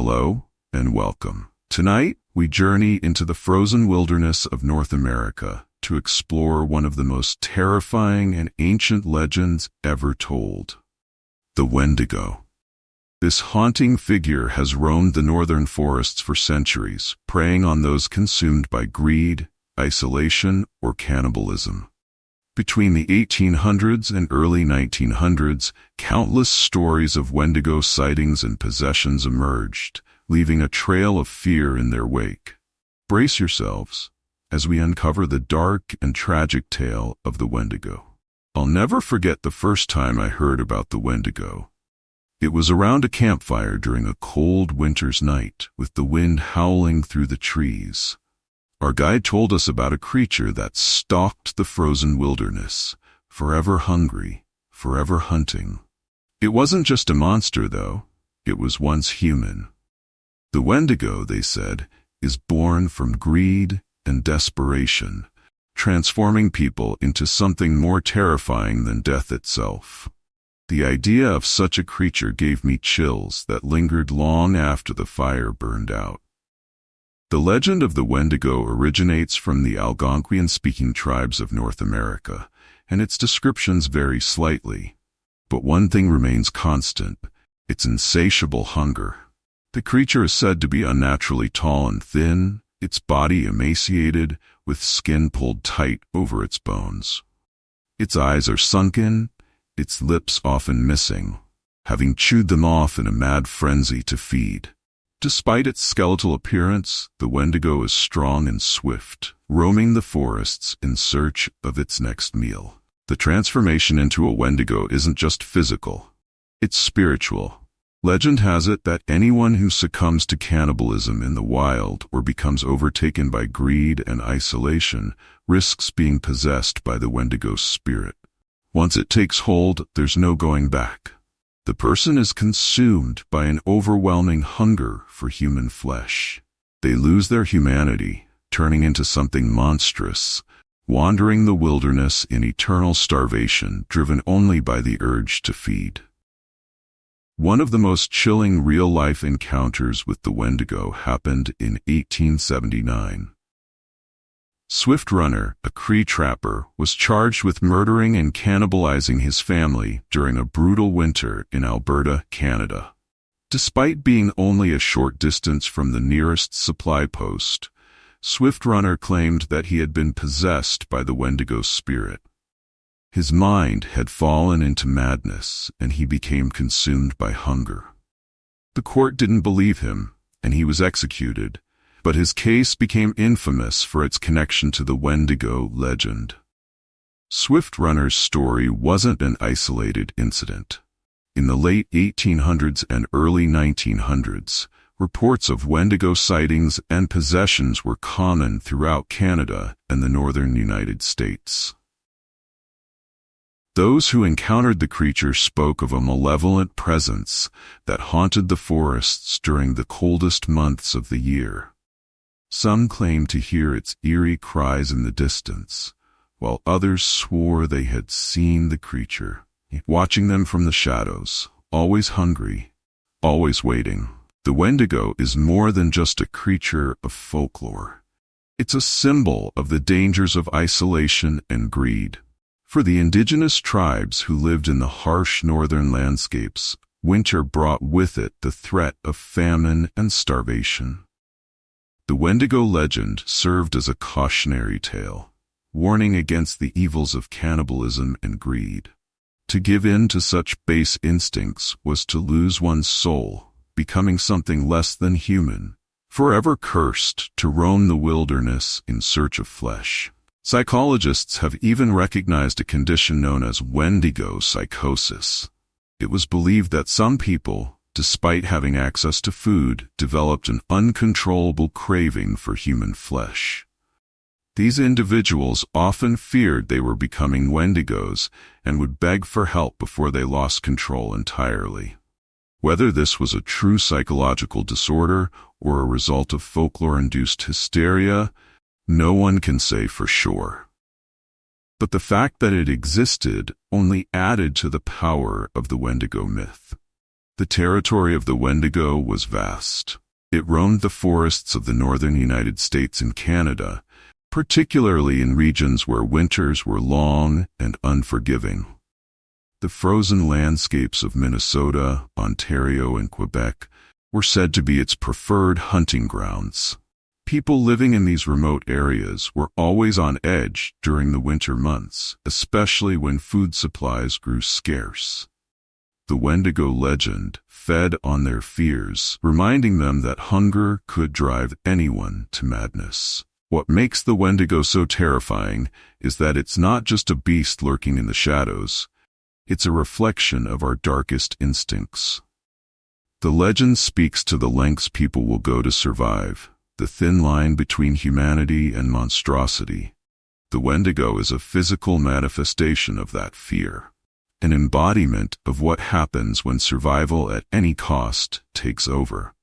Hello and welcome. Tonight, we journey into the frozen wilderness of North America to explore one of the most terrifying and ancient legends ever told: the Wendigo. This haunting figure has roamed the northern forests for centuries, preying on those consumed by greed, isolation, or cannibalism. Between the 1800s and early 1900s, countless stories of Wendigo sightings and possessions emerged, leaving a trail of fear in their wake. Brace yourselves as we uncover the dark and tragic tale of the Wendigo. I'll never forget the first time I heard about the Wendigo. It was around a campfire during a cold winter's night, with the wind howling through the trees. Our guide told us about a creature that stalked the frozen wilderness, forever hungry, forever hunting. It wasn't just a monster, though. It was once human. The Wendigo, they said, is born from greed and desperation, transforming people into something more terrifying than death itself. The idea of such a creature gave me chills that lingered long after the fire burned out. The legend of the Wendigo originates from the Algonquian-speaking tribes of North America, and its descriptions vary slightly. But one thing remains constant: its insatiable hunger. The creature is said to be unnaturally tall and thin, its body emaciated, with skin pulled tight over its bones. Its eyes are sunken, its lips often missing, having chewed them off in a mad frenzy to feed. Despite its skeletal appearance, the Wendigo is strong and swift, roaming the forests in search of its next meal. The transformation into a Wendigo isn't just physical, it's spiritual. Legend has it that anyone who succumbs to cannibalism in the wild or becomes overtaken by greed and isolation risks being possessed by the Wendigo's spirit. Once it takes hold, there's no going back. The person is consumed by an overwhelming hunger for human flesh. They lose their humanity, turning into something monstrous, wandering the wilderness in eternal starvation, driven only by the urge to feed. One of the most chilling real-life encounters with the Wendigo happened in 1879. Swift Runner, a Cree trapper, was charged with murdering and cannibalizing his family during a brutal winter in Alberta, Canada. Despite being only a short distance from the nearest supply post, Swift Runner claimed that he had been possessed by the Wendigo's spirit. His mind had fallen into madness, and he became consumed by hunger. The court didn't believe him, and he was executed, but his case became infamous for its connection to the Wendigo legend. Swift Runner's story wasn't an isolated incident. In the late 1800s and early 1900s, reports of Wendigo sightings and possessions were common throughout Canada and the northern United States. Those who encountered the creature spoke of a malevolent presence that haunted the forests during the coldest months of the year. Some claimed to hear its eerie cries in the distance, while others swore they had seen the creature, watching them from the shadows, always hungry, always waiting. The Wendigo is more than just a creature of folklore. It's a symbol of the dangers of isolation and greed. For the indigenous tribes who lived in the harsh northern landscapes, winter brought with it the threat of famine and starvation. The Wendigo legend served as a cautionary tale, warning against the evils of cannibalism and greed. To give in to such base instincts was to lose one's soul, becoming something less than human, forever cursed to roam the wilderness in search of flesh. Psychologists have even recognized a condition known as Wendigo psychosis. It was believed that some people, despite having access to food, developed an uncontrollable craving for human flesh. These individuals often feared they were becoming Wendigos and would beg for help before they lost control entirely. Whether this was a true psychological disorder or a result of folklore-induced hysteria, no one can say for sure. But the fact that it existed only added to the power of the Wendigo myth. The territory of the Wendigo was vast. It roamed the forests of the northern United States and Canada, particularly in regions where winters were long and unforgiving. The frozen landscapes of Minnesota, Ontario, and Quebec were said to be its preferred hunting grounds. People living in these remote areas were always on edge during the winter months, especially when food supplies grew scarce. The Wendigo legend fed on their fears, reminding them that hunger could drive anyone to madness. What makes the Wendigo so terrifying is that it's not just a beast lurking in the shadows. It's a reflection of our darkest instincts. The legend speaks to the lengths people will go to survive, the thin line between humanity and monstrosity. The Wendigo is a physical manifestation of that fear, an embodiment of what happens when survival at any cost takes over.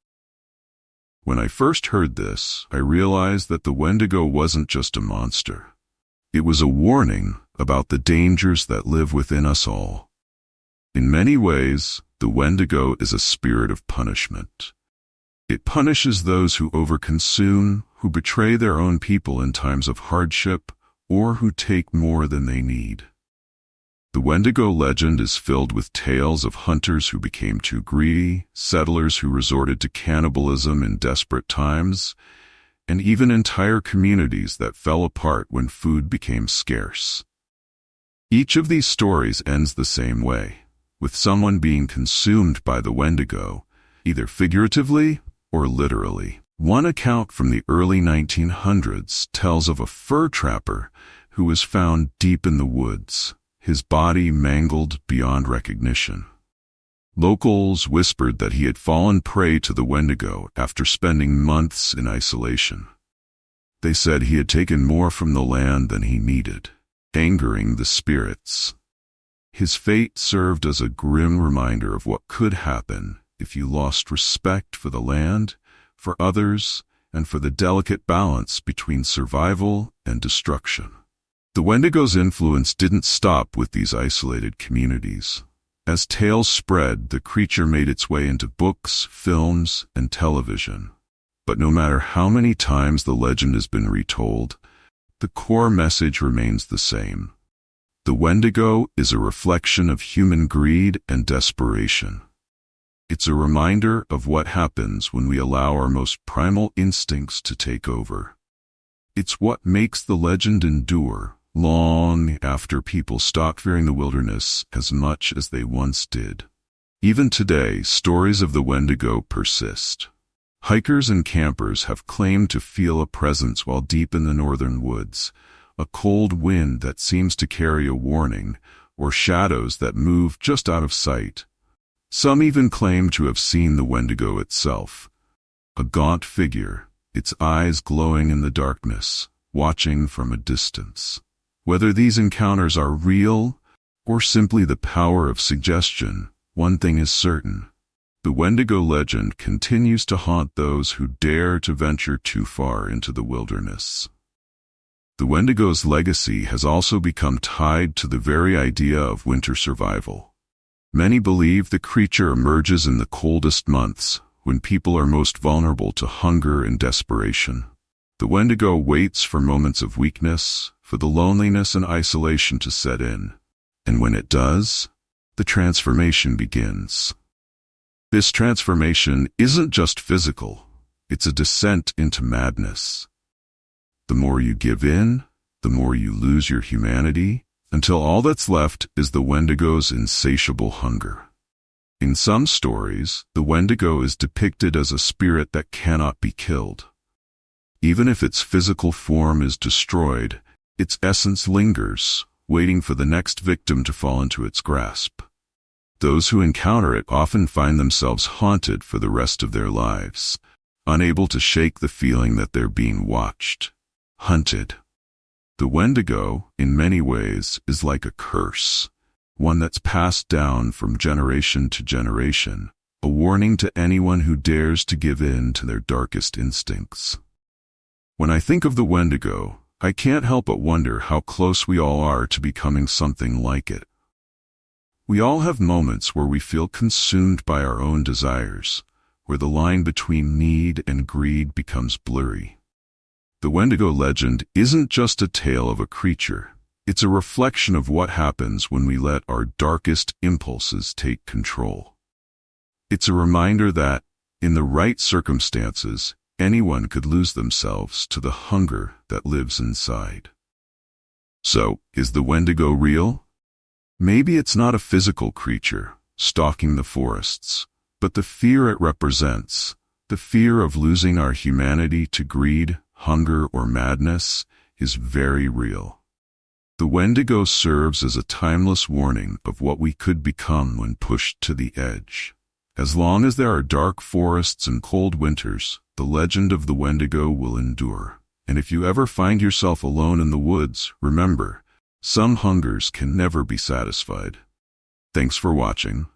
When I first heard this, I realized that the Wendigo wasn't just a monster. It was a warning about the dangers that live within us all. In many ways, the Wendigo is a spirit of punishment. It punishes those who overconsume, who betray their own people in times of hardship, or who take more than they need. The Wendigo legend is filled with tales of hunters who became too greedy, settlers who resorted to cannibalism in desperate times, and even entire communities that fell apart when food became scarce. Each of these stories ends the same way, with someone being consumed by the Wendigo, either figuratively or literally. One account from the early 1900s tells of a fur trapper who was found deep in the woods, his body mangled beyond recognition. Locals whispered that he had fallen prey to the Wendigo after spending months in isolation. They said he had taken more from the land than he needed, angering the spirits. His fate served as a grim reminder of what could happen if you lost respect for the land, for others, and for the delicate balance between survival and destruction. The Wendigo's influence didn't stop with these isolated communities. As tales spread, the creature made its way into books, films, and television. But no matter how many times the legend has been retold, the core message remains the same. The Wendigo is a reflection of human greed and desperation. It's a reminder of what happens when we allow our most primal instincts to take over. It's what makes the legend endure long after people stop fearing the wilderness as much as they once did. Even today, stories of the Wendigo persist. Hikers and campers have claimed to feel a presence while deep in the northern woods, a cold wind that seems to carry a warning, or shadows that move just out of sight. Some even claim to have seen the Wendigo itself, a gaunt figure, its eyes glowing in the darkness, watching from a distance. Whether these encounters are real or simply the power of suggestion, one thing is certain. The Wendigo legend continues to haunt those who dare to venture too far into the wilderness. The Wendigo's legacy has also become tied to the very idea of winter survival. Many believe the creature emerges in the coldest months, when people are most vulnerable to hunger and desperation. The Wendigo waits for moments of weakness, for the loneliness and isolation to set in. And when it does, the transformation begins. This transformation isn't just physical, it's a descent into madness. The more you give in, the more you lose your humanity, until all that's left is the Wendigo's insatiable hunger. In some stories, the Wendigo is depicted as a spirit that cannot be killed. Even if its physical form is destroyed, its essence lingers, waiting for the next victim to fall into its grasp. Those who encounter it often find themselves haunted for the rest of their lives, unable to shake the feeling that they're being watched, hunted. The Wendigo, in many ways, is like a curse, one that's passed down from generation to generation, a warning to anyone who dares to give in to their darkest instincts. When I think of the Wendigo, I can't help but wonder how close we all are to becoming something like it. We all have moments where we feel consumed by our own desires, where the line between need and greed becomes blurry. The Wendigo legend isn't just a tale of a creature. It's a reflection of what happens when we let our darkest impulses take control. It's a reminder that, in the right circumstances, anyone could lose themselves to the hunger that lives inside. So, is the Wendigo real? Maybe it's not a physical creature, stalking the forests, but the fear it represents, the fear of losing our humanity to greed, hunger, or madness, is very real. The Wendigo serves as a timeless warning of what we could become when pushed to the edge. As long as there are dark forests and cold winters, the legend of the Wendigo will endure. And if you ever find yourself alone in the woods, remember, some hungers can never be satisfied. Thanks for watching.